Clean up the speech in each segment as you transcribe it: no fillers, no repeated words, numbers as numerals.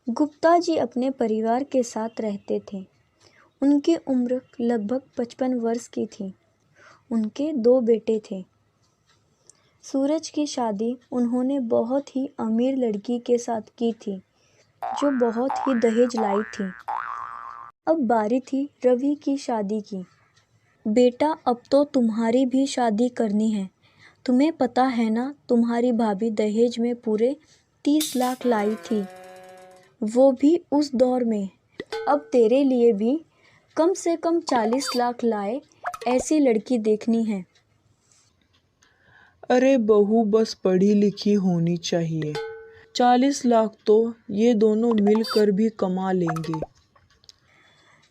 गुप्ता जी अपने परिवार के साथ रहते थे। उनकी उम्र लगभग 55 वर्ष की थी। उनके 2 बेटे थे। सूरज की शादी उन्होंने बहुत ही अमीर लड़की के साथ की थी, जो बहुत ही दहेज लाई थी। अब बारी थी रवि की शादी की। बेटा, अब तो तुम्हारी भी शादी करनी है। तुम्हें पता है ना, तुम्हारी भाभी दहेज में पूरे 30 लाख लाई थी, वो भी उस दौर में। अब तेरे लिए भी कम से कम 40 लाख लाए ऐसी लड़की देखनी है। अरे बहू बस पढ़ी लिखी होनी चाहिए। 40 लाख तो ये दोनों मिलकर भी कमा लेंगे।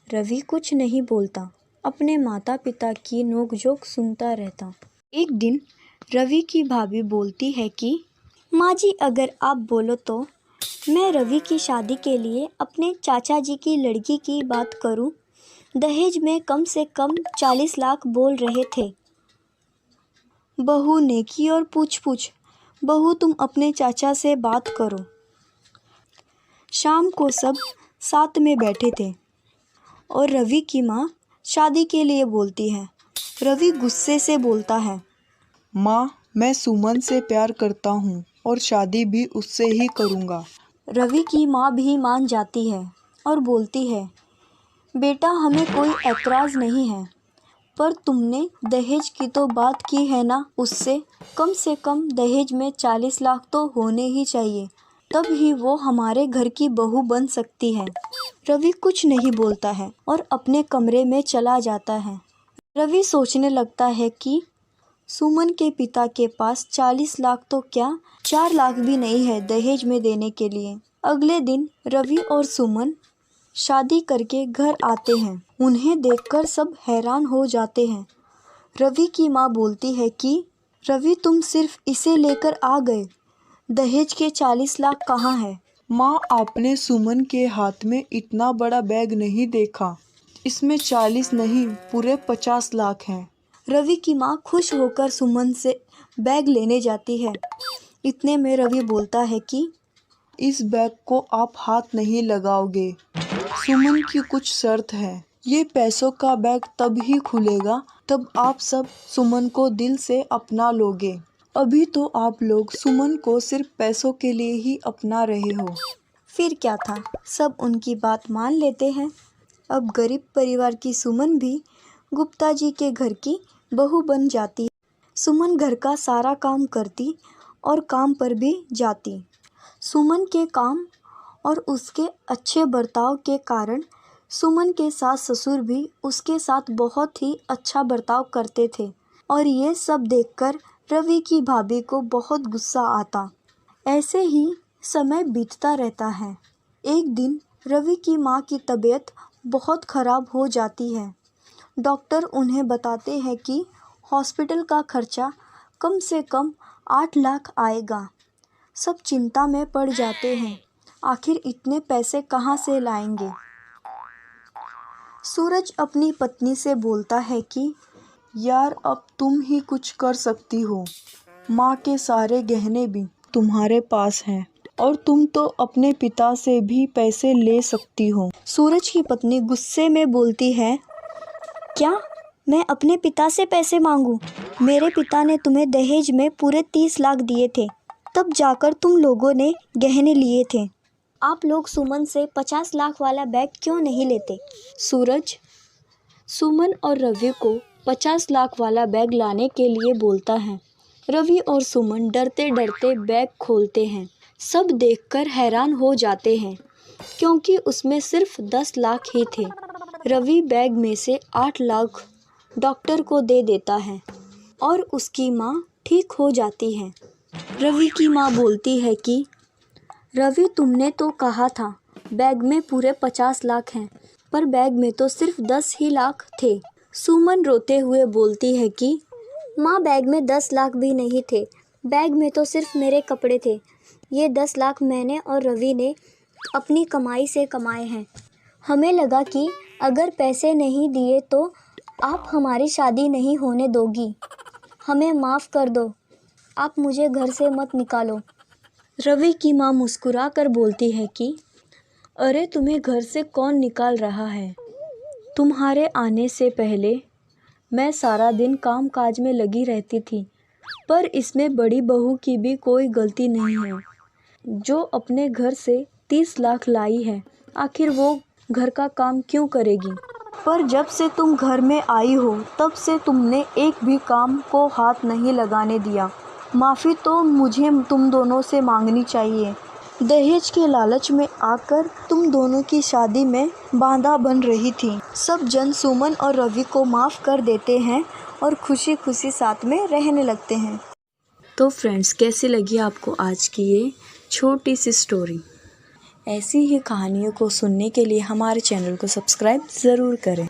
रवि कुछ नहीं बोलता, अपने माता पिता की नोकझोंक सुनता रहता। एक दिन रवि की भाभी बोलती है कि माँ जी, अगर आप बोलो तो मैं रवि की शादी के लिए अपने चाचा जी की लड़की की बात करूं। दहेज में कम से कम 40 लाख बोल रहे थे। बहू ने की और पूछ बहू, तुम अपने चाचा से बात करो। शाम को सब साथ में बैठे थे और रवि की माँ शादी के लिए बोलती है। रवि गुस्से से बोलता है, माँ, मैं सुमन से प्यार करता हूँ और शादी भी उससे ही करूँगा। रवि की माँ भी मान जाती है और बोलती है, बेटा, हमें कोई ऐतराज़ नहीं है, पर तुमने दहेज की तो बात की है ना उससे। कम से कम दहेज में 40 लाख तो होने ही चाहिए, तब ही वो हमारे घर की बहू बन सकती है। रवि कुछ नहीं बोलता है और अपने कमरे में चला जाता है। रवि सोचने लगता है कि सुमन के पिता के पास 40 लाख तो क्या, 4 लाख भी नहीं है दहेज में देने के लिए। अगले दिन रवि और सुमन शादी करके घर आते हैं। उन्हें देखकर सब हैरान हो जाते हैं। रवि की माँ बोलती है कि रवि, तुम सिर्फ इसे लेकर आ गए, दहेज के 40 लाख कहाँ है? माँ, आपने सुमन के हाथ में इतना बड़ा बैग नहीं देखा। इसमें 40 नहीं, पूरे 50 लाख हैं। रवि की माँ खुश होकर सुमन से बैग लेने जाती है। इतने में रवि बोलता है कि इस बैग को आप हाथ नहीं लगाओगे। सुमन की कुछ शर्त है। ये पैसों का बैग तब ही खुलेगा तब आप सब सुमन को दिल से अपना लोगे। अभी तो आप लोग सुमन को सिर्फ पैसों के लिए ही अपना रहे हो। फिर क्या था, सब उनकी बात मान लेते हैं। अब गरीब परिवार की सुमन भी गुप्ता जी के घर की बहू बन जाती। सुमन घर का सारा काम करती और काम पर भी जाती। सुमन के काम और उसके अच्छे बर्ताव के कारण सुमन के सास ससुर भी उसके साथ बहुत ही अच्छा बर्ताव करते थे और ये सब देखकर रवि की भाभी को बहुत गुस्सा आता। ऐसे ही समय बीतता रहता है। एक दिन रवि की माँ की तबीयत बहुत ख़राब हो जाती है। डॉक्टर उन्हें बताते हैं कि हॉस्पिटल का खर्चा कम से कम 8 लाख आएगा। सब चिंता में पड़ जाते हैं, आखिर इतने पैसे कहाँ से लाएंगे। सूरज अपनी पत्नी से बोलता है कि यार, अब तुम ही कुछ कर सकती हो। माँ के सारे गहने भी तुम्हारे पास हैं और तुम तो अपने पिता से भी पैसे ले सकती हो। सूरज की पत्नी गुस्से में बोलती है, क्या मैं अपने पिता से पैसे मांगूं? मेरे पिता ने तुम्हें दहेज में पूरे 30 लाख दिए थे, तब जाकर तुम लोगों ने गहने लिए थे। आप लोग सुमन से 50 लाख वाला बैग क्यों नहीं लेते? सूरज सुमन और रवि को 50 लाख वाला बैग लाने के लिए बोलता है। रवि और सुमन डरते डरते बैग खोलते हैं। सब देखकर हैरान हो जाते हैं, क्योंकि उसमें सिर्फ 10 लाख ही थे। रवि बैग में से 8 लाख डॉक्टर को दे देता है और उसकी माँ ठीक हो जाती है। रवि की माँ बोलती है कि रवि, तुमने तो कहा था बैग में पूरे 50 लाख हैं, पर बैग में तो सिर्फ 10 ही लाख थे। सुमन रोते हुए बोलती है कि माँ, बैग में 10 लाख भी नहीं थे, बैग में तो सिर्फ मेरे कपड़े थे। ये 10 लाख मैंने और रवि ने अपनी कमाई से कमाए हैं। हमें लगा कि अगर पैसे नहीं दिए तो आप हमारी शादी नहीं होने दोगी। हमें माफ़ कर दो, आप मुझे घर से मत निकालो। रवि की माँ मुस्कुरा कर बोलती है कि अरे तुम्हें घर से कौन निकाल रहा है? तुम्हारे आने से पहले मैं सारा दिन काम काज में लगी रहती थी, पर इसमें बड़ी बहू की भी कोई गलती नहीं है, जो अपने घर से 30 लाख लाई है। आखिर वो घर का काम क्यों करेगी? पर जब से तुम घर में आई हो तब से तुमने एक भी काम को हाथ नहीं लगाने दिया। माफ़ी तो मुझे तुम दोनों से मांगनी चाहिए। दहेज के लालच में आकर तुम दोनों की शादी में बाधा बन रही थी। सब जन सुमन और रवि को माफ़ कर देते हैं और खुशी खुशी साथ में रहने लगते हैं। तो फ्रेंड्स, कैसी लगी आपको आज की ये छोटी सी स्टोरी? ऐसी ही कहानियों को सुनने के लिए हमारे चैनल को सब्सक्राइब ज़रूर करें।